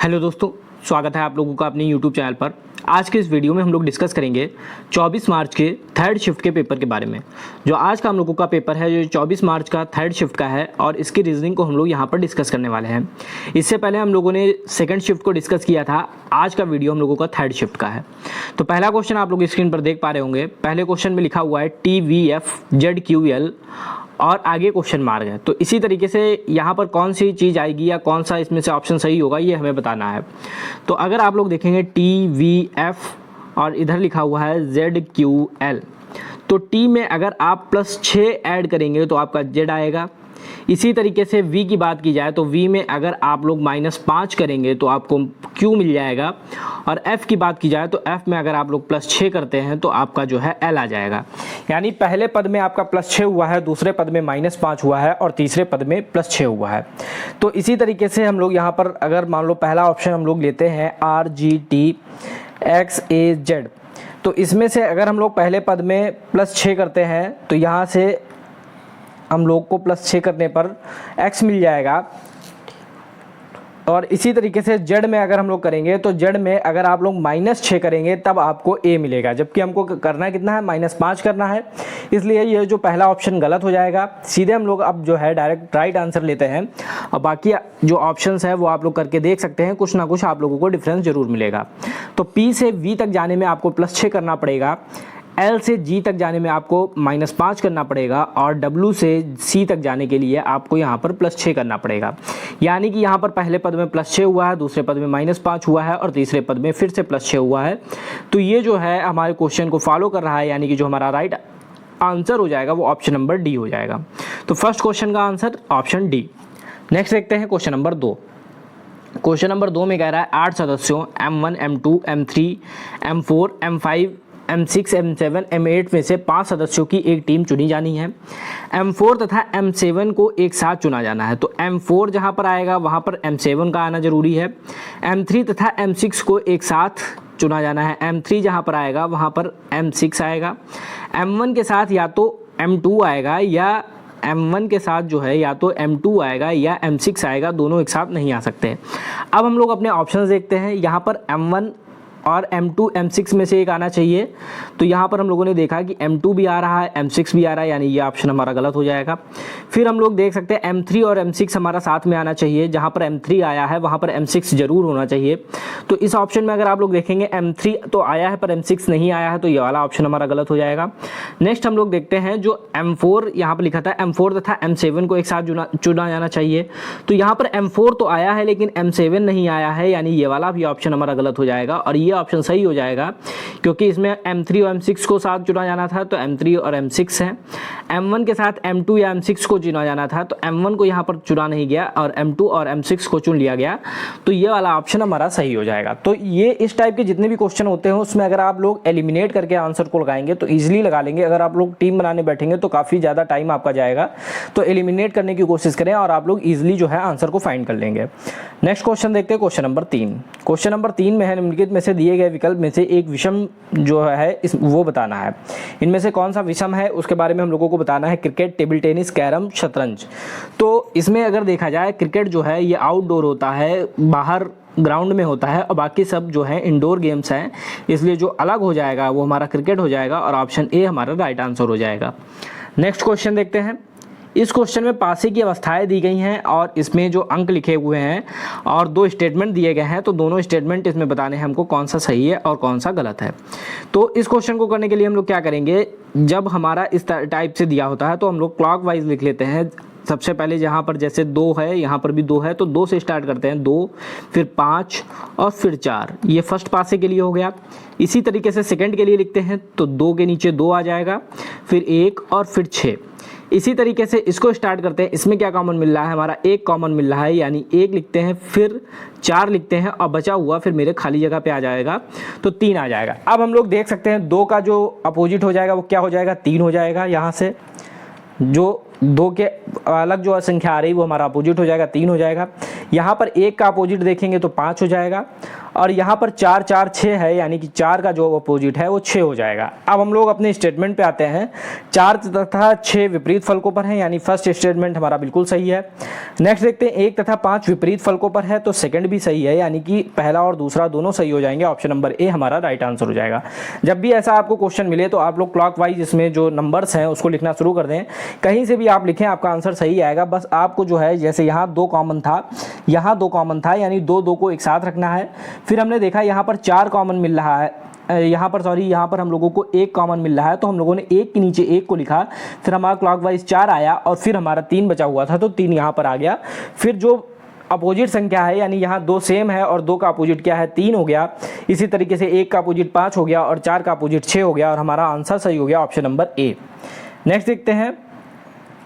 Hello दोस्तों, स्वागत है आप लोगों का अपने यूट्यूब चैनल पर। आज के इस वीडियो में हम लोग डिस्कस करेंगे 24 मार्च के थर्ड शिफ्ट के पेपर के बारे में। जो आज का हम लोगों का पेपर है जो 24 मार्च का थर्ड शिफ्ट का है और इसकी रीजनिंग को हम लोग यहाँ पर डिस्कस करने वाले हैं। इससे पहले हम लोगों ने सेकंड शिफ्ट को डिस्कस किया था। आज का वीडियो हम लोगों का थर्ड शिफ्ट का है। तो पहला क्वेश्चन आप लोग स्क्रीन पर देख पा रहे होंगे। पहले क्वेश्चन में लिखा हुआ है TVFZQL और आगे क्वेश्चन मार्क है। तो इसी तरीके से यहाँ पर कौन सी चीज़ आएगी या कौन सा इसमें से ऑप्शन सही होगा ये हमें बताना है। तो अगर आप लोग देखेंगे TVF और इधर लिखा हुआ है ZQL, तो T में अगर आप +6 ऐड करेंगे तो आपका Z आएगा। इसी तरीके से V की बात की जाए तो V में अगर आप लोग -5 करेंगे तो आपको Q मिल जाएगा। और F की बात की जाए तो F में अगर आप लोग +6 करते हैं तो आपका जो है L आ जाएगा। यानी पहले पद में आपका +6 हुआ है, दूसरे पद में -5 हुआ है और तीसरे पद में +6 हुआ है। तो इसी तरीके से हम लोग यहाँ पर अगर मान लो पहला ऑप्शन हम लोग लेते हैं RGTXAZ, तो इसमें से अगर हम लोग पहले पद में +6 करते हैं तो यहाँ से हम लोग को +6 करने पर x मिल जाएगा। और इसी तरीके से Z में अगर हम लोग करेंगे तो Z में अगर आप लोग -6 करेंगे तब आपको A मिलेगा, जबकि हमको करना है कितना है, -5 करना है। इसलिए ये जो पहला ऑप्शन गलत हो जाएगा। सीधे हम लोग अब जो है डायरेक्ट राइट आंसर लेते हैं और बाकी जो ऑप्शंस है वो आप लोग करके देख सकते हैं, कुछ ना कुछ आप लोगों को डिफरेंस जरूर मिलेगा। तो P से V तक जाने में आपको +6 करना पड़ेगा, L से G तक जाने में आपको -5 करना पड़ेगा और W से C तक जाने के लिए आपको यहाँ पर +6 करना पड़ेगा। यानी कि यहाँ पर पहले पद में +6 हुआ है, दूसरे पद में -5 हुआ है और तीसरे पद में फिर से +6 हुआ है। तो ये जो है हमारे क्वेश्चन को फॉलो कर रहा है, यानी कि जो हमारा राइट आंसर हो जाएगा वो ऑप्शन नंबर डी हो जाएगा। तो फर्स्ट क्वेश्चन का आंसर ऑप्शन डी। नेक्स्ट देखते हैं क्वेश्चन नंबर 2। क्वेश्चन नंबर 2 में कह रहा है 8 सदस्यों M1, M2, M3, M4, M5, M6, M7, M8 में से 5 सदस्यों की एक टीम चुनी जानी है। M4 तथा M7 को एक साथ चुना जाना है। तो M4 जहाँ पर आएगा वहाँ पर M7 का आना जरूरी है। M3 तथा M6 को एक साथ चुना जाना है। M3 जहाँ पर आएगा वहाँ पर M6 आएगा। M1 के साथ या तो M2 आएगा या M1 के साथ जो है या तो M2 आएगा या M6 आएगा, दोनों एक साथ नहीं आ सकते। अब हम लोग अपने ऑप्शंस देखते हैं। यहाँ पर M1 और M2 M6 में से एक आना चाहिए। तो यहाँ पर हम लोगों ने देखा कि M2 भी आ रहा है, M6 भी आ रहा है, यानी ये ऑप्शन हमारा गलत हो जाएगा। फिर हम लोग देख सकते हैं M3 और M6 हमारा साथ में आना चाहिए। जहाँ पर M3 आया है वहाँ पर M6 जरूर होना चाहिए। तो इस ऑप्शन में अगर आप लोग देखेंगे M3 तो आया है पर M6 नहीं आया है, तो ये वाला ऑप्शन हमारा गलत हो जाएगा। नेक्स्ट हम लोग देखते हैं जो M4 यहाँ पर लिखा था, M4 तथा M7 को एक साथ चुना जाना चाहिए। तो यहाँ पर M4 तो आया है लेकिन M7 नहीं आया है, यानी ये वाला भी ऑप्शन हमारा गलत हो जाएगा। और ये ऑप्शन सही हो जाएगा क्योंकि इसमें M3 और M6 को साथ चुना जाना था, तो M3 और M6 है। M1 के साथ M2 या M6 को चुना जाना था, तो M1 को यहाँ पर चुना नहीं गया और M2 और M6 को चुन लिया गया। तो ये वाला ऑप्शन हमारा सही हो जाएगा। तो ये इस टाइप के जितने भी क्वेश्चन होते हैं उसमें अगर आप लोग एलिमिनेट करके आंसर को लगाएंगे तो ईजिली लगा लेंगे। अगर आप लोग टीम बनाने बैठेंगे तो काफ़ी ज़्यादा टाइम आपका जाएगा। तो एलिमिनेट करने की कोशिश करें और आप लोग ईजिली जो है आंसर को फाइंड कर लेंगे। नेक्स्ट क्वेश्चन देखते हैं, क्वेश्चन नंबर 3। क्वेश्चन नंबर 3 में है निम्नलिखित में से दिए गए विकल्प में से एक विषम जो है वो बताना है। इनमें से कौन सा विषम है उसके बारे में हम लोगों को बताना है। क्रिकेट, टेबल टेनिस, कैरम, शतरंज। तो इसमें अगर देखा जाए क्रिकेट जो है ये आउटडोर होता है, बाहर ग्राउंड में होता है और बाकी सब जो है इंडोर गेम्स हैं, इसलिए जो अलग हो जाएगा वो हमारा क्रिकेट हो जाएगा और ऑप्शन ए हमारा राइट आंसर हो जाएगा। नेक्स्ट क्वेश्चन देखते हैं। इस क्वेश्चन में पासे की अवस्थाएं दी गई हैं और इसमें जो अंक लिखे हुए हैं और 2 स्टेटमेंट दिए गए हैं, तो दोनों स्टेटमेंट इसमें बताने हैं हमको कौन सा सही है और कौन सा गलत है। तो इस क्वेश्चन को करने के लिए हम लोग क्या करेंगे, जब हमारा इस टाइप से दिया होता है तो हम लोग क्लॉकवाइज लिख लेते हैं। सबसे पहले जहाँ पर जैसे 2 है यहाँ पर भी 2 है, तो 2 से स्टार्ट करते हैं, 2 फिर 5 और फिर 4। ये फर्स्ट पासे के लिए हो गया। इसी तरीके से सेकंड के लिए लिखते हैं तो 2 के नीचे 2 आ जाएगा, फिर 1 और फिर 6। इसी तरीके से इसको स्टार्ट करते हैं। इसमें क्या कॉमन मिल रहा है, हमारा 1 कॉमन मिल रहा है, यानी 1 लिखते हैं, फिर 4 लिखते हैं और बचा हुआ फिर मेरे खाली जगह पे आ जाएगा तो 3 आ जाएगा। अब हम लोग देख सकते हैं 2 का जो अपोजिट हो जाएगा वो क्या हो जाएगा, 3 हो जाएगा। यहाँ से जो 2 के अलग जो संख्या आ रही वो हमारा अपोजिट हो जाएगा, 3 हो जाएगा। यहाँ पर 1 का अपोजिट देखेंगे तो 5 हो जाएगा, और यहाँ पर 4 4 6 है, यानी कि 4 का जो अपोजिट है वो 6 हो जाएगा। अब हम लोग अपने स्टेटमेंट पे आते हैं। 4 तथा 6 विपरीत फलकों पर हैं, यानी फर्स्ट स्टेटमेंट हमारा बिल्कुल सही है। नेक्स्ट देखते हैं 1 तथा 5 विपरीत फलकों पर है, तो सेकंड भी सही है, यानी कि पहला और दूसरा दोनों सही हो जाएंगे। ऑप्शन नंबर ए हमारा राइट आंसर हो जाएगा। जब भी ऐसा आपको क्वेश्चन मिले तो आप लोग क्लॉकवाइज इसमें जो नंबर्स हैं उसको लिखना शुरू कर दें। कहीं से भी आप लिखें आपका आंसर सही आएगा। बस आपको जो है, जैसे यहाँ 2 कॉमन था, यहाँ 2 कॉमन था, यानी 2 2 को एक साथ रखना है। फिर हमने देखा यहाँ पर 4 कॉमन मिल रहा है, यहाँ पर हम लोगों को 1 कॉमन मिल रहा है, तो हम लोगों ने 1 के नीचे 1 को लिखा, फिर हमारा क्लॉकवाइज 4 आया, और फिर हमारा 3 बचा हुआ था तो 3 यहाँ पर आ गया। फिर जो अपोजिट संख्या है, यानी यहाँ 2 सेम है और 2 का अपोजिट क्या है, 3 हो गया। इसी तरीके से 1 का अपोजिट 5 हो गया और 4 का अपोजिट 6 हो गया, और हमारा आंसर सही हो गया ऑप्शन नंबर ए। नेक्स्ट देखते हैं,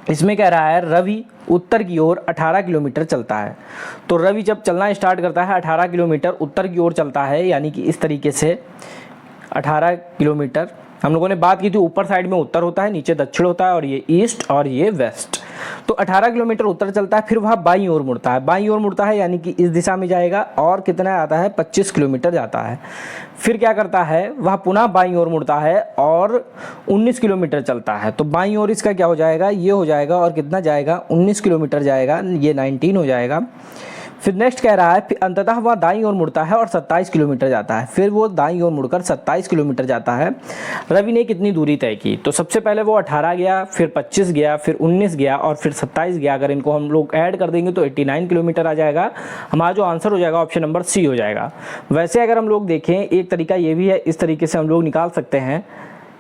इसमें कह रहा है रवि उत्तर की ओर 18 किलोमीटर चलता है। तो रवि जब चलना स्टार्ट करता है 18 किलोमीटर उत्तर की ओर चलता है, यानी कि इस तरीके से 18 किलोमीटर। हम लोगों ने बात की थी ऊपर साइड में उत्तर होता है, नीचे दक्षिण होता है, और ये ईस्ट और ये वेस्ट। तो 18 किलोमीटर उत्तर चलता है, फिर वह बाईं ओर मुड़ता है। बाईं ओर मुड़ता है यानी कि इस दिशा में जाएगा, और कितना आता है, 25 किलोमीटर जाता है। फिर क्या करता है, वह पुनः बाईं ओर मुड़ता है और 19 किलोमीटर चलता है। तो बाईं ओर इसका क्या हो जाएगा, ये हो जाएगा, और कितना जाएगा, 19 किलोमीटर जाएगा, ये 19 हो जाएगा। फिर नेक्स्ट कह रहा है, फिर अंततः वह दाईं ओर मुड़ता है और 27 किलोमीटर जाता है। फिर वो दाईं ओर मुड़कर 27 किलोमीटर जाता है। रवि ने कितनी दूरी तय की, तो सबसे पहले वो 18 गया, फिर 25 गया, फिर 19 गया और फिर 27 गया। अगर इनको हम लोग ऐड कर देंगे तो 89 किलोमीटर आ जाएगा। हमारा जो आंसर हो जाएगा ऑप्शन नंबर सी हो जाएगा। वैसे अगर हम लोग देखें, एक तरीका ये भी है, इस तरीके से हम लोग निकाल सकते हैं।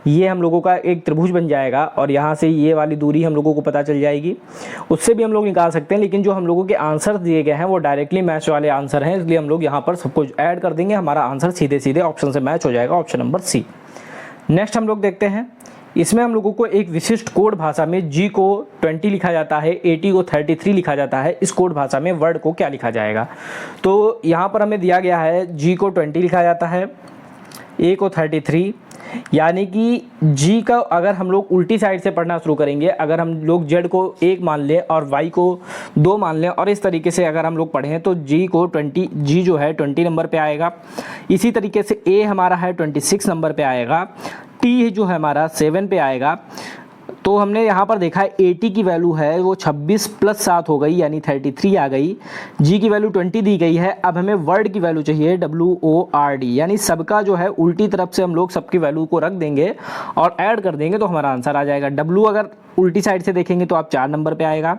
ये हम लोगों का एक त्रिभुज बन जाएगा, और यहाँ से ये वाली दूरी हम लोगों को पता चल जाएगी, उससे भी हम लोग निकाल सकते हैं। लेकिन जो हम लोगों के आंसर दिए गए हैं वो डायरेक्टली मैच वाले आंसर हैं, इसलिए हम लोग यहाँ पर सब कुछ ऐड कर देंगे। हमारा आंसर सीधे सीधे ऑप्शन से मैच हो जाएगा, ऑप्शन नंबर सी। नेक्स्ट हम लोग देखते हैं, इसमें हम लोगों को एक विशिष्ट कोड भाषा में G को 20 लिखा जाता है, 80 को 33 लिखा जाता है। इस कोड भाषा में वर्ड को क्या लिखा जाएगा, तो यहाँ पर हमें दिया गया है G को 20 लिखा जाता है, A को 33, यानी कि G का अगर हम लोग उल्टी साइड से पढ़ना शुरू करेंगे, अगर हम लोग Z को 1 मान लें और Y को 2 मान लें, और इस तरीके से अगर हम लोग पढ़ें तो G को 20, G जो है 20 नंबर पे आएगा। इसी तरीके से A हमारा है 26 नंबर पे आएगा, T जो है हमारा 7 पे आएगा। तो हमने यहाँ पर देखा है 80 की वैल्यू है वो 26 + 7 हो गई, यानी 33 आ गई। G की वैल्यू 20 दी गई है। अब हमें वर्ड की वैल्यू चाहिए WORD, यानी सबका जो है उल्टी तरफ से हम लोग सबकी वैल्यू को रख देंगे और ऐड कर देंगे तो हमारा आंसर आ जाएगा। W अगर उल्टी साइड से देखेंगे तो आप 4 नंबर पे आएगा,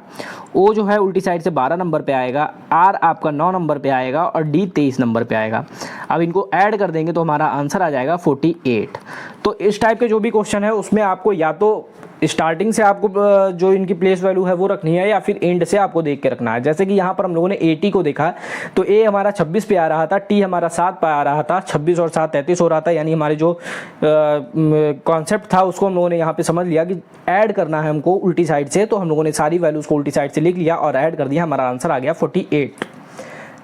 O जो है उल्टी साइड से 12 नंबर पे आएगा, R आपका 9 नंबर पे आएगा और D 23 नंबर पे आएगा। अब इनको ऐड कर देंगे तो हमारा आंसर आ जाएगा 48। तो इस टाइप के जो भी क्वेश्चन है उसमें आपको या तो स्टार्टिंग से आपको जो इनकी प्लेस वैल्यू है वो रखनी है, या फिर एंड से आपको देख के रखना है। जैसे कि यहाँ पर हम लोगों ने 80 को देखा तो A हमारा 26 पे आ रहा था, T हमारा 7 पे आ रहा था, 26 और 7 33 हो रहा था, यानी हमारे जो कॉन्सेप्ट था उसको हम लोगों ने यहाँ पे समझ लिया कि ऐड करना है हमको उल्टी साइड से। तो हम लोगों ने सारी वैल्यूज़ को उल्टी साइड से लिख लिया और ऐड कर दिया, हमारा आंसर आ गया 48।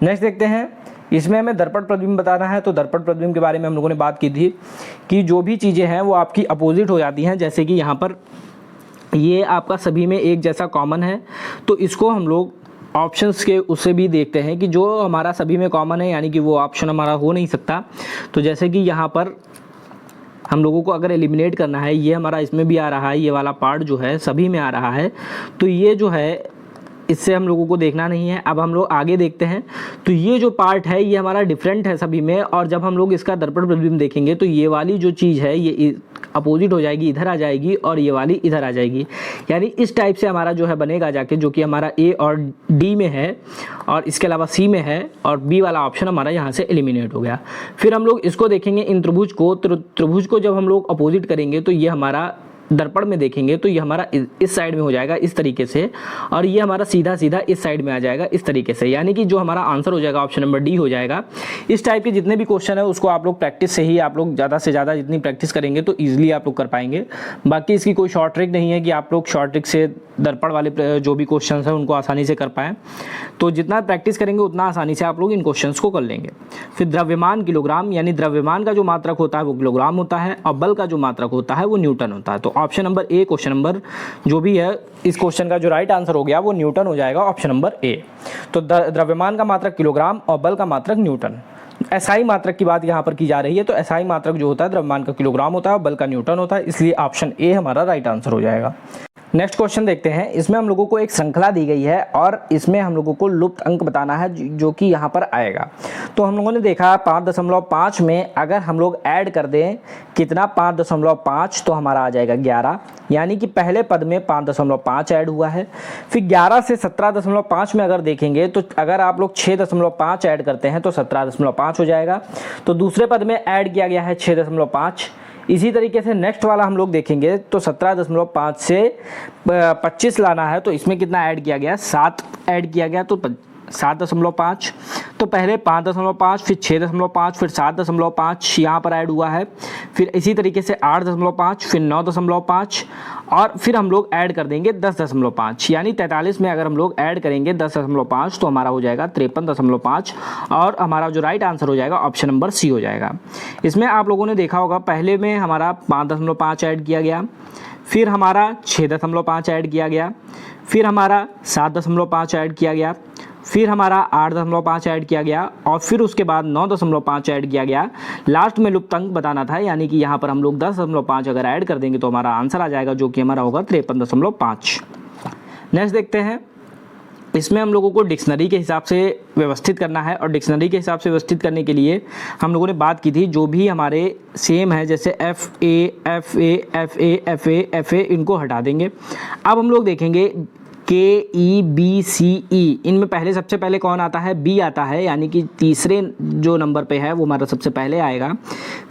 नेक्स्ट देखते हैं, इसमें हमें दर्पण प्रतिबिंब बताना है। तो दर्पण प्रतिबिंब के बारे में हम लोगों ने बात की थी कि जो भी चीज़ें हैं वो आपकी अपोजिट हो जाती हैं। जैसे कि यहाँ पर ये आपका सभी में एक जैसा कॉमन है, तो इसको हम लोग ऑप्शंस के उससे भी देखते हैं कि जो हमारा सभी में कॉमन है, यानी कि वो ऑप्शन हमारा हो नहीं सकता। तो जैसे कि यहाँ पर हम लोगों को अगर एलिमिनेट करना है, ये हमारा इसमें भी आ रहा है, ये वाला पार्ट जो है सभी में आ रहा है, तो ये जो है इससे हम लोगों को देखना नहीं है। अब हम लोग आगे देखते हैं, तो ये जो पार्ट है ये हमारा डिफरेंट है सभी में, और जब हम लोग इसका दर्पण प्रतिबिंब देखेंगे तो ये वाली जो चीज़ है ये अपोजिट हो जाएगी, इधर आ जाएगी, और ये वाली इधर आ जाएगी। यानी इस टाइप से हमारा जो है बनेगा जाके, जो कि हमारा A और D में है और इसके अलावा C में है, और B वाला ऑप्शन हमारा यहाँ से एलिमिनेट हो गया। फिर हम लोग इसको देखेंगे, इन त्रिभुज को, त्रिभुज को जब हम लोग अपोजिट करेंगे तो ये हमारा दर्पण में देखेंगे तो ये हमारा इस साइड में हो जाएगा इस तरीके से, और ये हमारा सीधा सीधा इस साइड में आ जाएगा इस तरीके से, यानी कि जो हमारा आंसर हो जाएगा ऑप्शन नंबर डी हो जाएगा। इस टाइप के जितने भी क्वेश्चन है उसको आप लोग प्रैक्टिस से ही, आप लोग ज़्यादा से ज़्यादा जितनी प्रैक्टिस करेंगे तो ईजिली आप लोग कर पाएंगे। बाकी इसकी कोई शॉर्ट ट्रिक नहीं है कि आप लोग शॉर्ट ट्रिक से दर्पण वाले जो भी क्वेश्चन है उनको आसानी से कर पाएँ। तो जितना प्रैक्टिस करेंगे उतना आसानी से आप लोग इन क्वेश्चन को कर लेंगे। फिर द्रव्यमान किलोग्राम, यानी द्रव्यमान का जो मात्रक होता है वो किलोग्राम होता है, और बल का जो मात्रक होता है वो न्यूटन होता है। तो option number A question number जो भी है इस क्वेश्चन का जो राइट आंसर हो गया वो न्यूटन हो जाएगा, ऑप्शन नंबर ए। तो द्रव्यमान का मात्रक किलोग्राम और बल का मात्रक न्यूटन। एसआई मात्रक की बात यहाँ पर की जा रही है, तो एसआई मात्रक जो होता है द्रव्यमान का किलोग्राम होता है और बल का न्यूटन होता है, इसलिए ऑप्शन ए हमारा राइट आंसर हो जाएगा। नेक्स्ट क्वेश्चन देखते हैं। इसमें हम लोगों को एक श्रृंखला दी गई है और इसमें हम लोगों को लुप्त अंक बताना है जो कि यहाँ पर आएगा। तो हम लोगों ने देखा 5.5 में अगर हम लोग ऐड कर दें कितना 5.5 तो हमारा आ जाएगा 11, यानी कि पहले पद में 5.5 ऐड हुआ है। फिर 11 से 17.5 में अगर देखेंगे तो अगर आप लोग 6.5 ऐड करते हैं तो 17.5 हो जाएगा। तो दूसरे पद में ऐड किया गया है 6.5। इसी तरीके से नेक्स्ट वाला हम लोग देखेंगे तो 17.5 से 25 लाना है, तो इसमें कितना ऐड किया गया, 7 ऐड किया गया, तो 7.5। तो पहले 5.5, फिर 6.5, फिर 7.5 यहाँ पर ऐड हुआ है। फिर इसी तरीके से 8.5, फिर 9.5 और फिर हम लोग ऐड कर देंगे 10.5, यानी 43 में अगर हम लोग ऐड करेंगे 10.5 तो हमारा हो जाएगा 53.5 और हमारा जो राइट आंसर हो जाएगा ऑप्शन नंबर सी हो जाएगा। इसमें आप लोगों ने देखा होगा पहले में हमारा 5.5 ऐड किया गया, फिर हमारा 6.5 ऐड किया गया, फिर हमारा 7.5 ऐड किया गया, फिर हमारा 8.5 ऐड किया गया और फिर उसके बाद 9.5 ऐड किया गया। लास्ट में लुप्त अंक बताना था, यानी कि यहाँ पर हम लोग 10.5 अगर ऐड कर देंगे तो हमारा आंसर आ जाएगा जो कि हमारा होगा 53.5। नेक्स्ट देखते हैं। इसमें हम लोगों को डिक्शनरी के हिसाब से व्यवस्थित करना है और डिक्शनरी के हिसाब से व्यवस्थित करने के लिए हम लोगों ने बात की थी जो भी हमारे सेम है जैसे एफ ए इनको हटा देंगे। अब हम लोग देखेंगे KEBCE, इनमें पहले सबसे पहले कौन आता है, B आता है, यानी कि तीसरे जो नंबर पे है वो हमारा सबसे पहले आएगा।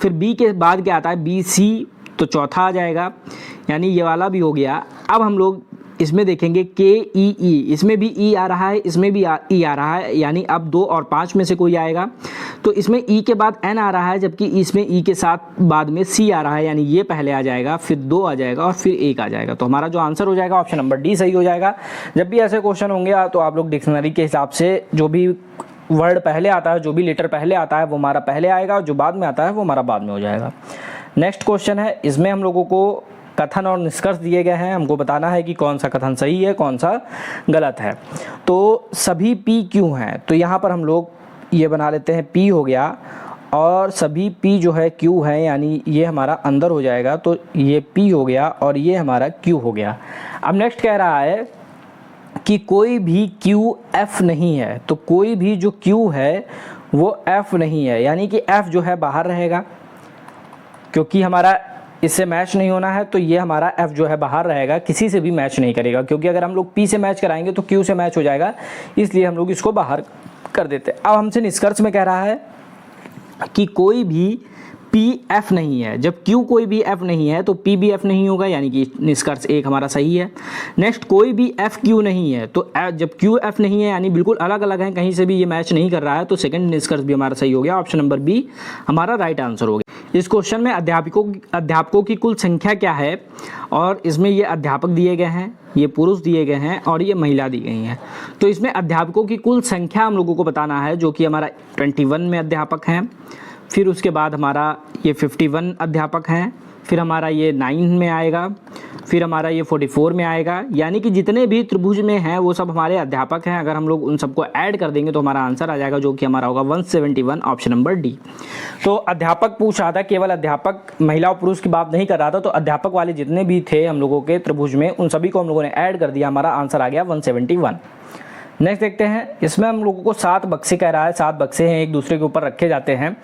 फिर B के बाद क्या आता है BC, तो चौथा आ जाएगा, यानी ये वाला भी हो गया। अब हम लोग इसमें देखेंगे KEE, इसमें भी E आ रहा है, इसमें भी E आ रहा है, यानी अब 2 और 5 में से कोई आएगा। तो इसमें E के बाद N आ रहा है, जबकि इसमें E के साथ बाद में C आ रहा है, यानी ये पहले आ जाएगा, फिर 2 आ जाएगा और फिर 1 आ जाएगा। तो हमारा जो आंसर हो जाएगा ऑप्शन नंबर डी सही हो जाएगा। जब भी ऐसे क्वेश्चन होंगे तो आप लोग डिक्शनरी के हिसाब से जो भी वर्ड पहले आता है, जो भी लेटर पहले आता है वो हमारा पहले आएगा और जो बाद में आता है वो हमारा बाद में हो जाएगा। नेक्स्ट क्वेश्चन है, इसमें हम लोगों को कथन और निष्कर्ष दिए गए हैं, हमको बताना है कि कौन सा कथन सही है कौन सा गलत है। तो सभी P क्यों हैं, तो यहाँ पर हम लोग ये बना लेते हैं P हो गया और सभी P जो है Q है, यानी ये हमारा अंदर हो जाएगा, तो ये P हो गया और ये हमारा Q हो गया। अब नेक्स्ट कह रहा है कि कोई भी Q F नहीं है, तो कोई भी जो Q है वो F नहीं है, यानी कि F जो है बाहर रहेगा क्योंकि हमारा इससे मैच नहीं होना है, तो ये हमारा F जो है बाहर रहेगा, किसी से भी मैच नहीं करेगा, क्योंकि अगर हम लोग P से मैच कराएंगे तो Q से मैच हो जाएगा, इसलिए हम लोग इसको बाहर कर देते हैं। अब हमसे निष्कर्ष में कह रहा है कि कोई भी P F नहीं है। जब Q कोई भी F नहीं है तो P भी F नहीं होगा, यानी कि निष्कर्ष एक हमारा सही है। नेक्स्ट कोई भी F Q नहीं है, तो जब Q F नहीं है यानी बिल्कुल अलग अलग है, कहीं से भी ये मैच नहीं कर रहा है, तो सेकंड निष्कर्ष भी हमारा सही हो गया, ऑप्शन नंबर बी हमारा राइट आंसर हो गया। इस क्वेश्चन में अध्यापकों की कुल संख्या क्या है, और इसमें ये अध्यापक दिए गए हैं, ये पुरुष दिए गए हैं और ये महिला दी गई हैं। तो इसमें अध्यापकों की कुल संख्या हम लोगों को बताना है, जो कि हमारा 21 में अध्यापक हैं, फिर उसके बाद हमारा ये 51 अध्यापक हैं, फिर हमारा ये 9 में आएगा, फिर हमारा ये 44 में आएगा, यानी कि जितने भी त्रिभुज में हैं वो सब हमारे अध्यापक हैं। अगर हम लोग उन सबको ऐड कर देंगे तो हमारा आंसर आ जाएगा, जो कि हमारा होगा 171, ऑप्शन नंबर डी। तो अध्यापक पूछ रहा था, केवल अध्यापक, महिला और पुरुष की बात नहीं कर रहा था, तो अध्यापक वाले जितने भी थे हम लोगों के त्रिभुज में उन सभी को हम लोगों ने ऐड कर दिया, हमारा आंसर आ गया 171। नेक्स्ट देखते हैं। इसमें हम लोगों को 7 बक्से कह रहा है, 7 बक्से हैं, एक दूसरे के ऊपर रखे जाते हैं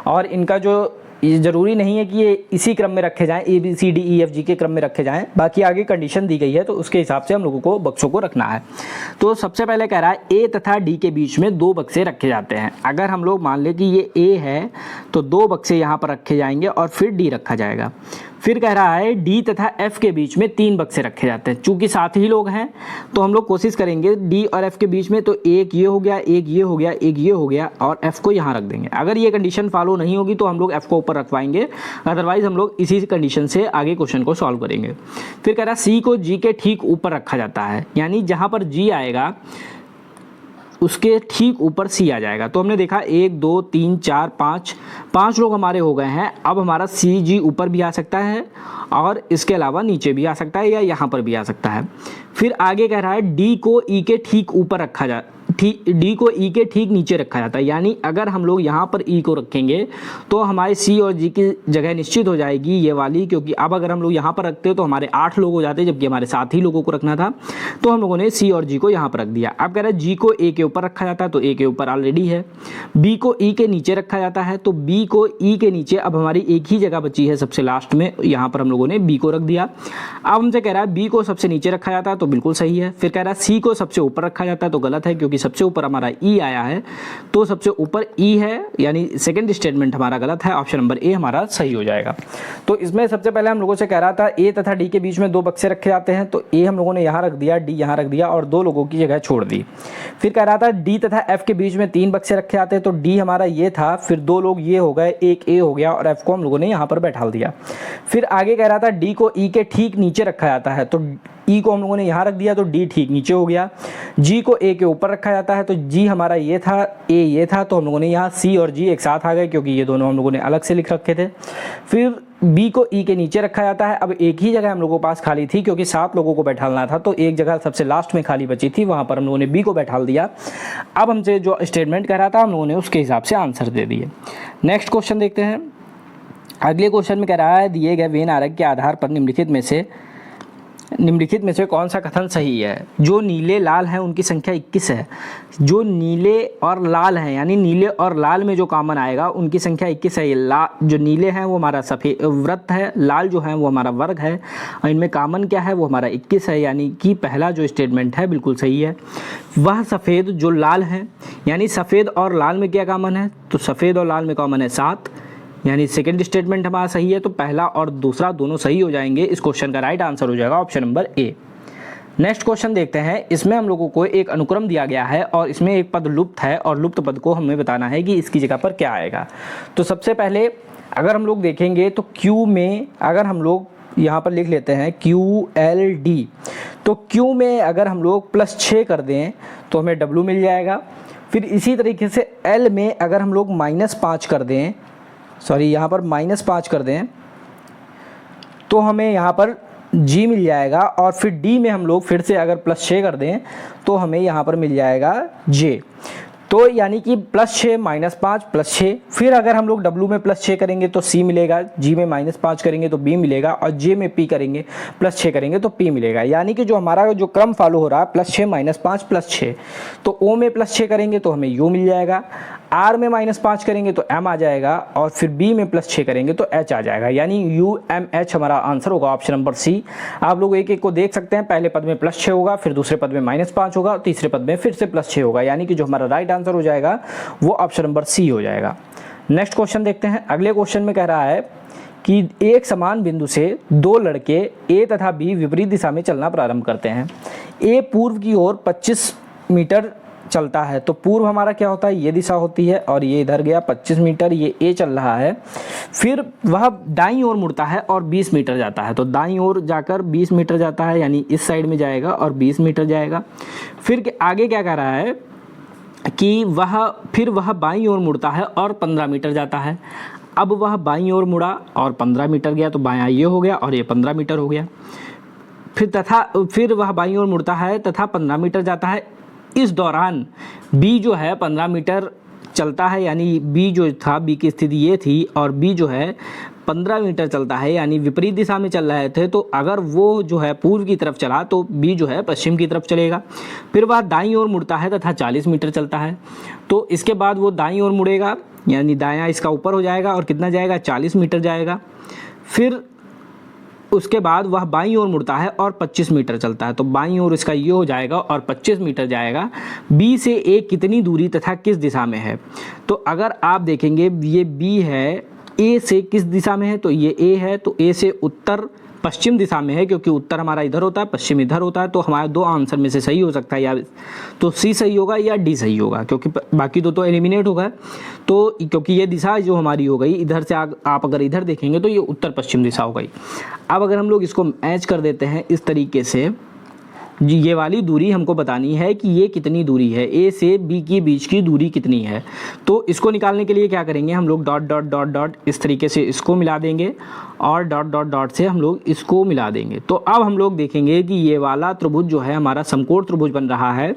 और इनका जो ये ज़रूरी नहीं है कि ये इसी क्रम में रखे जाएं, ABCDEFG के क्रम में रखे जाएं, बाकी आगे कंडीशन दी गई है तो उसके हिसाब से हम लोगों को बक्सों को रखना है। तो सबसे पहले कह रहा है A तथा D के बीच में 2 बक्से रखे जाते हैं। अगर हम लोग मान लें कि ये A है तो 2 बक्से यहाँ पर रखे जाएंगे और फिर D रखा जाएगा। फिर कह रहा है D तथा F के बीच में 3 बक्से रखे जाते हैं। चूंकि 7 ही लोग हैं तो हम लोग कोशिश करेंगे D और F के बीच में, तो एक ये हो गया, एक ये हो गया, एक ये हो गया और F को यहाँ रख देंगे। अगर ये कंडीशन फॉलो नहीं होगी तो हम लोग F को ऊपर रखवाएंगे, अदरवाइज हम लोग इसी कंडीशन से आगे क्वेश्चन को सॉल्व करेंगे। फिर कह रहा है C को G के ठीक ऊपर रखा जाता है, यानी जहाँ पर G आएगा उसके ठीक ऊपर सी आ जाएगा। तो हमने देखा 1 2 3 4 5 लोग हमारे हो गए हैं। अब हमारा सी जी ऊपर भी आ सकता है और इसके अलावा नीचे भी आ सकता है या यहाँ पर भी आ सकता है। फिर आगे कह रहा है डी को ई के ठीक ऊपर रखा जा डी को ई के ठीक नीचे रखा जाता है। यानी अगर हम लोग यहाँ पर ई को रखेंगे तो हमारे सी और जी की जगह निश्चित हो जाएगी ये वाली, क्योंकि अब अगर हम लोग यहाँ पर रखते तो हमारे 8 लोग हो जाते, जबकि हमारे 7 ही लोगों को रखना था। तो हम लोगों ने सी और जी को यहाँ पर रख दिया। अब कह रहा है जी को ए के ऊपर रखा जाता है, तो ए के ऊपर ऑलरेडी है। बी को ई के नीचे रखा जाता है, तो बी को ई के नीचे अब हमारी एक ही जगह बची है सबसे लास्ट में, यहाँ पर हम लोगों ने बी को रख दिया। अब हमसे कह रहा है बी को सबसे नीचे रखा जाता है, तो बिल्कुल सही है। फिर कह रहा है सी को सबसे ऊपर रखा जाता है, तो गलत है, क्योंकि सबसे ऊपर हमारा ई आया है, तो सबसे ऊपर ई है, यानी सेकंड स्टेटमेंट हमारा गलत है। ऑप्शन नंबर ए हमारा सही हो जाएगा। तो इसमें सबसे पहले हम लोगों से कह रहा था ए तथा डी के बीच में 2 बक्से रखे जाते हैं, तो ए हम लोगों ने यहाँ रख दिया, डी यहाँ रख दिया और 2 लोगों की जगह छोड़ दी। फिर कह रहा था डी तथा एफ के बीच में 3 बक्से रखे जाते हैं, तो डी हमारा ये था, फिर 2 लोग ये हो गए, एक ए हो गया और एफ को हम लोगों ने यहाँ पर बैठा दिया। फिर आगे कह रहा था डी को ई के ठीक नीचे रखा जाता है, तो ई को हम लोगों ने यहाँ रख दिया, तो डी ठीक नीचे हो गया। जी को ए के ऊपर रखा जाता है, तो जी हमारा ये था, ए ये था, तो हम लोगों ने यहाँ सी और जी एक साथ आ गए, क्योंकि ये दोनों हम लोगों ने अलग से लिख रखे थे। फिर बी को ई के नीचे रखा जाता है। अब एक ही जगह हम लोगों के पास खाली थी, क्योंकि 7 लोगों को बैठालना था, तो एक जगह सबसे लास्ट में खाली बची थी, वहाँ पर हम लोगों ने बी को बैठाल दिया। अब हमसे जो स्टेटमेंट कह रहा था हम लोगों ने उसके हिसाब से आंसर दे दिए। नेक्स्ट क्वेश्चन देखते हैं। अगले क्वेश्चन में कह रहा है दिए गए वेन आरेख के आधार पर निम्नलिखित में से कौन सा कथन सही है। जो नीले लाल हैं उनकी संख्या 21 है। जो नीले और लाल हैं, यानी नीले और लाल में जो कॉमन आएगा उनकी संख्या 21 है। जो नीले हैं वो हमारा सफ़ेद वृत्त है, लाल जो है वो हमारा वर्ग है, और इनमें कॉमन क्या है वो हमारा 21 है, यानी कि पहला जो स्टेटमेंट है बिल्कुल सही है। वह सफ़ेद जो लाल हैं, यानी सफ़ेद और लाल में क्या कॉमन है, तो सफ़ेद और लाल में कॉमन है 7, यानी सेकंड स्टेटमेंट हमारा सही है, तो पहला और दूसरा दोनों सही हो जाएंगे। इस क्वेश्चन का राइट आंसर हो जाएगा option number A. Next question देखते हैं। इसमें हम लोगों को एक अनुक्रम दिया गया है और इसमें एक पद लुप्त है और लुप्त पद को हमें बताना है कि इसकी जगह पर क्या आएगा। तो सबसे पहले अगर हम लोग देखेंगे तो क्यू में अगर हम लोग यहाँ पर लिख लेते हैं QLD, तो क्यू में अगर हम लोग +6 कर दें तो हमें W मिल जाएगा। फिर इसी तरीके से L में अगर हम लोग -5 कर दें, यहाँ पर -5 कर दें तो हमें यहाँ पर G मिल जाएगा। और फिर D में हम लोग फिर से अगर +6 कर दें तो हमें यहाँ पर मिल जाएगा J। तो यानी कि +6 -5 +6। फिर अगर हम लोग W में +6 करेंगे तो C मिलेगा, G में -5 करेंगे तो B मिलेगा, और J में P करेंगे +6 करेंगे तो P मिलेगा। यानी कि जो हमारा जो क्रम फॉलो हो रहा है +6 -5 +6, तो O में +6 करेंगे तो हमें U मिल जाएगा, R में -5 करेंगे तो M आ जाएगा, और फिर B में +6 करेंगे तो H आ जाएगा। यानी UMH हमारा आंसर होगा ऑप्शन नंबर C। आप लोग एक एक को देख सकते हैं, पहले पद में +6 होगा, फिर दूसरे पद में -5 होगा, तीसरे पद में फिर से +6 होगा, यानी कि जो हमारा राइट आंसर हो जाएगा वो ऑप्शन नंबर C हो जाएगा। नेक्स्ट क्वेश्चन देखते हैं। अगले क्वेश्चन में कह रहा है कि एक समान बिंदु से 2 लड़के A तथा B विपरीत दिशा में चलना प्रारंभ करते हैं। A पूर्व की ओर 25 मीटर चलता है, तो पूर्व हमारा क्या होता है, ये दिशा होती है, और ये इधर गया 25 मीटर, ये A चल रहा है। फिर वह दाईं ओर मुड़ता है और 20 मीटर जाता है, तो दाईं ओर जाकर 20 मीटर जाता है, यानी इस साइड में जाएगा और 20 मीटर जाएगा। फिर आगे क्या कह रहा है कि वह बाईं ओर मुड़ता है और 15 मीटर जाता है। अब वह बाईं ओर मुड़ा और 15 मीटर गया, तो बायां ये हो गया और ये 15 मीटर हो गया। फिर वह बाईं ओर मुड़ता है तथा 15 मीटर जाता है। इस दौरान B जो है 15 मीटर चलता है, यानी B जो था, B की स्थिति ये थी, और B जो है 15 मीटर चलता है, यानी विपरीत दिशा में चल रहे थे। तो अगर वो जो है पूर्व की तरफ चला तो B जो है पश्चिम की तरफ चलेगा। फिर वह दाईं ओर मुड़ता है तथा 40 मीटर चलता है, तो इसके बाद वो दाईं ओर मुड़ेगा, यानी दायां इसका ऊपर हो जाएगा और कितना जाएगा, 40 मीटर जाएगा। फिर उसके बाद वह बाईं ओर मुड़ता है और 25 मीटर चलता है, तो बाईं ओर इसका ये हो जाएगा और 25 मीटर जाएगा। B से A कितनी दूरी तथा किस दिशा में है, तो अगर आप देखेंगे ये B है, A से किस दिशा में है, तो ये A है, तो A से उत्तर पश्चिम दिशा में है, क्योंकि उत्तर हमारा इधर होता है, पश्चिम इधर होता है। तो हमारे 2 आंसर में से सही हो सकता है, या तो C सही होगा या D सही होगा, क्योंकि बाकी दो तो एलिमिनेट हो गए। तो क्योंकि ये दिशा जो हमारी हो गई, इधर से आप अगर इधर देखेंगे तो ये उत्तर पश्चिम दिशा हो गई। अब अगर हम लोग इसको मैच कर देते हैं इस तरीके से, ये वाली दूरी हमको बतानी है कि ये कितनी दूरी है, ए से बी के बीच की दूरी कितनी है। तो इसको निकालने के लिए क्या करेंगे हम लोग, डॉट डॉट डॉट डॉट इस तरीके से इसको मिला देंगे और डॉट डॉट डॉट से हम लोग इसको मिला देंगे। तो अब हम लोग देखेंगे कि ये वाला त्रिभुज जो है हमारा समकोण त्रिभुज बन रहा है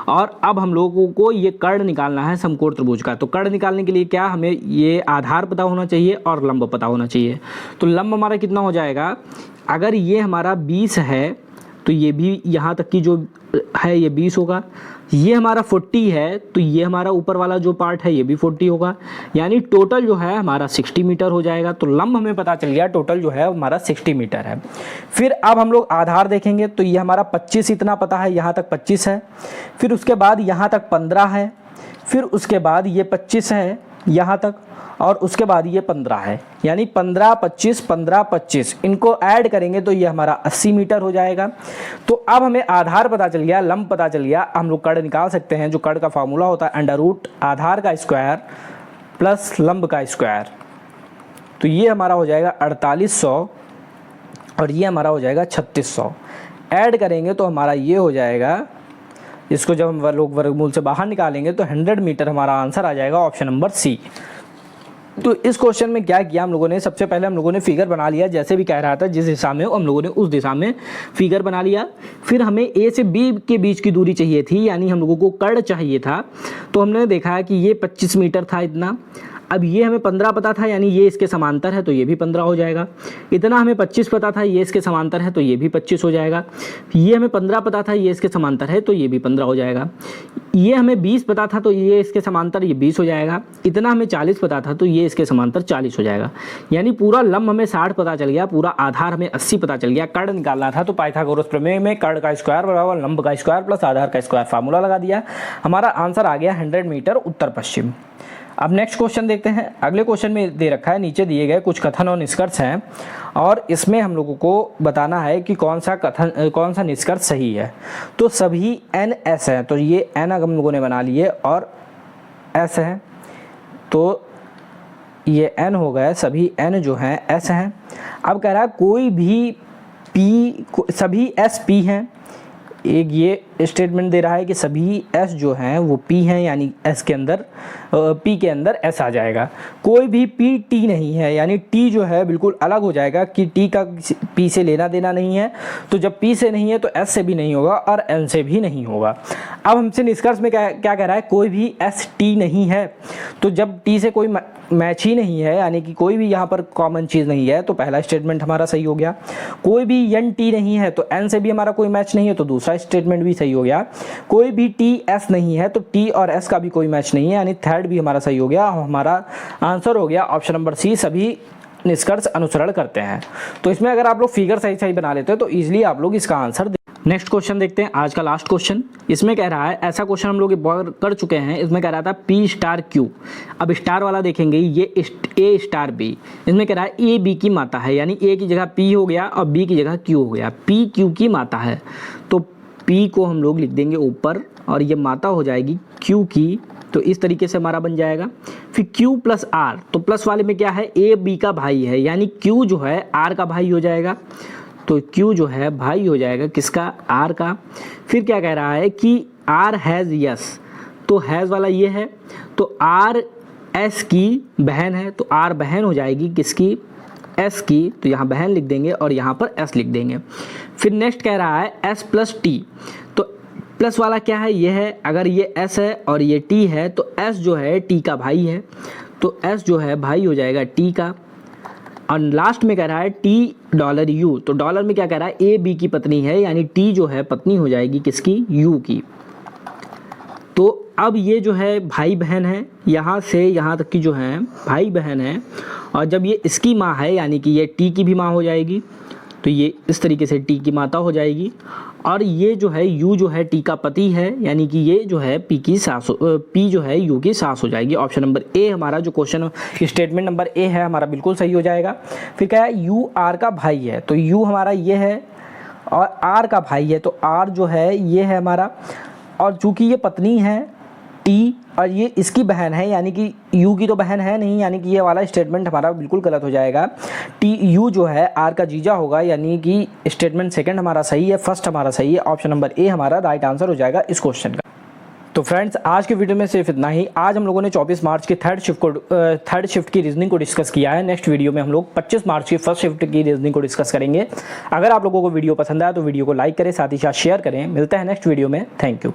और अब हम लोगों को ये कर्ण निकालना है समकोण त्रिभुज का। तो कर्ण निकालने के लिए क्या, हमें ये आधार पता होना चाहिए और लंब पता होना चाहिए। तो लंब हमारा कितना हो जाएगा, अगर ये हमारा 20 है तो ये भी यहाँ तक की जो है ये 20 होगा, ये हमारा 40 है तो ये हमारा ऊपर वाला जो पार्ट है ये भी 40 होगा, यानी टोटल जो है हमारा 60 मीटर हो जाएगा। तो लंब हमें पता चल गया, टोटल जो है हमारा 60 मीटर है। फिर अब हम लोग आधार देखेंगे तो ये हमारा 25 इतना पता है, यहाँ तक 25 है, फिर उसके बाद यहाँ तक 15 है, फिर उसके बाद ये 25 है यहाँ तक और उसके बाद ये 15 है, यानी 15 25 15 25 इनको ऐड करेंगे तो ये हमारा 80 मीटर हो जाएगा। तो अब हमें आधार पता चल गया, लंब पता चल गया, हम लोग कर्ण निकाल सकते हैं। जो कर्ण का फार्मूला होता है अंडर रूट आधार का स्क्वायर प्लस लंब का स्क्वायर। तो ये हमारा हो जाएगा 4800 और ये हमारा हो जाएगा 3600। ऐड करेंगे तो हमारा ये हो जाएगा, इसको जब हम लोग वर्गमूल से बाहर निकालेंगे तो 100 मीटर हमारा आंसर आ जाएगा, ऑप्शन नंबर सी। तो इस क्वेश्चन में क्या किया हम लोगों ने, सबसे पहले हम लोगों ने फिगर बना लिया, जैसे भी कह रहा था जिस दिशा में हम लोगों ने उस दिशा में फिगर बना लिया। फिर हमें ए से बी के बीच की दूरी चाहिए थी, यानी हम लोगों को कर्ण चाहिए था। तो हमने देखा कि ये 25 मीटर था इतना, अब ये हमें 15 पता था, यानी ये इसके समांतर है तो ये भी 15 हो जाएगा। इतना हमें 25 पता था, ये इसके समांतर है तो ये भी 25 हो जाएगा। ये हमें 15 पता था, ये इसके समांतर है तो ये भी 15 हो जाएगा। ये हमें 20 पता था तो ये इसके समांतर ये 20 हो जाएगा। इतना हमें 40 पता था तो ये इसके समांतर 40 हो जाएगा। यानी पूरा लंब हमें 60 पता चल गया, पूरा आधार हमें 80 पता चल गया। कर्ण निकालना था तो पाइथागोरस प्रमेय में कर्ण का स्क्वायर बराबर लंब का स्क्वायर प्लस आधार का स्क्वायर फार्मूला लगा दिया, हमारा आंसर आ गया 100 मीटर उत्तर पश्चिम। अब नेक्स्ट क्वेश्चन देखते हैं। अगले क्वेश्चन में दे रखा है, नीचे दिए गए कुछ कथन और निष्कर्ष हैं और इसमें हम लोगों को बताना है कि कौन सा निष्कर्ष सही है। तो सभी एन एस है, तो ये एन हम लोगों ने बना लिए और एस है, तो ये एन हो गए, सभी एन जो हैं एस हैं। अब कह रहा है कोई भी पी, सभी एस पी हैं। एक ये स्टेटमेंट दे रहा है कि सभी एस जो हैं वो पी हैं, यानी एस के अंदर पी के अंदर एस आ जाएगा। कोई भी पी टी नहीं है, यानी टी जो है बिल्कुल अलग हो जाएगा कि टी का पी से लेना देना नहीं है। तो जब पी से नहीं है तो एस से भी नहीं होगा और एन से भी नहीं होगा। अब हमसे निष्कर्ष में क्या कह रहा है, कोई भी एस टी नहीं है। तो जब टी से कोई मैच ही नहीं है, यानी कि कोई भी यहाँ पर कॉमन चीज़ नहीं है, तो पहला स्टेटमेंट हमारा सही हो गया। कोई भी एन टी नहीं है तो एन से भी हमारा कोई मैच नहीं है, तो दूसरा स्टेटमेंट भी सही हो गया। कोई भी टी एस नहीं है तो टी और एस का भी कोई मैच नहीं है, यानी थर्ड भी हमारा सही हो गया। हमारा आंसर हो गया ऑप्शन नंबर सी, सभी निष्कर्ष अनुसरण करते हैं। तो इसमें अगर आप लोग फिगर सही सही बना लेते हो तो ईजिली आप लोग इसका आंसर। नेक्स्ट क्वेश्चन देखते हैं, आज का लास्ट क्वेश्चन। इसमें कह रहा है, ऐसा क्वेश्चन हम लोग कर चुके हैं, इसमें कह रहा था पी स्टार क्यू। अब स्टार वाला देखेंगे, ये ए स्टार बी। इसमें कह रहा है ए बी की माता है, यानी ए की जगह पी हो गया और बी की जगह क्यू हो गया। पी क्यू की माता है तो पी को हम लोग लिख देंगे ऊपर और ये माता हो जाएगी क्यू की। तो इस तरीके से हमारा बन जाएगा। फिर Q प्लस आर, तो प्लस वाले में क्या है, ए बी का भाई है, यानी Q जो है आर का भाई हो जाएगा। तो Q जो है भाई हो जाएगा किसका, आर का। फिर क्या कह रहा है कि आर हैज़ यस, तो हैज़ वाला ये है, तो आर एस की बहन है, तो आर बहन हो जाएगी किसकी, एस की। तो यहाँ बहन लिख देंगे और यहाँ पर एस लिख देंगे। फिर नेक्स्ट कह रहा है एस प्लस टी, तो प्लस वाला क्या है, ये है। अगर ये एस है और ये टी है तो एस जो है टी का भाई है, तो एस जो है भाई हो जाएगा टी का। और लास्ट में कह रहा है टी डॉलर यू, तो डॉलर में क्या कह रहा है, ए बी की पत्नी है, यानी टी जो है पत्नी हो जाएगी किसकी, यू की। तो अब ये जो है भाई बहन है, यहाँ से यहाँ तक की जो है भाई बहन है। और जब ये इसकी माँ है, यानी कि ये टी की भी माँ हो जाएगी, तो ये इस तरीके से टी की माता हो जाएगी। और ये जो है यू जो है टी का पति है, यानी कि ये जो है पी की सास, पी जो है यू की सास हो जाएगी। ऑप्शन नंबर ए हमारा जो क्वेश्चन स्टेटमेंट नंबर ए है हमारा बिल्कुल सही हो जाएगा। फिर क्या है, यू आर का भाई है, तो यू हमारा ये है और आर का भाई है, तो आर जो है ये है हमारा। और चूंकि ये पत्नी है टी और ये इसकी बहन है, यानी कि यू की तो बहन है नहीं, यानी कि ये वाला स्टेटमेंट हमारा बिल्कुल गलत हो जाएगा। टी यू जो है आर का जीजा होगा, यानी कि स्टेटमेंट सेकंड हमारा सही है, फर्स्ट हमारा सही है। ऑप्शन नंबर ए हमारा राइट आंसर हो जाएगा इस क्वेश्चन का। तो फ्रेंड्स आज के वीडियो में सिर्फ इतना ही। आज हम लोगों ने 24 मार्च की थर्ड शिफ्ट की रीजनिंग को डिस्कस किया है। नेक्स्ट वीडियो में हम लोग 25 मार्च की फर्स्ट शिफ्ट की रीजनिंग को डिस्कस करेंगे। अगर आप लोगों को वीडियो पसंद आया तो वीडियो को लाइक करें, साथ ही साथ शेयर करें। मिलते हैं नेक्स्ट वीडियो में। Thank you.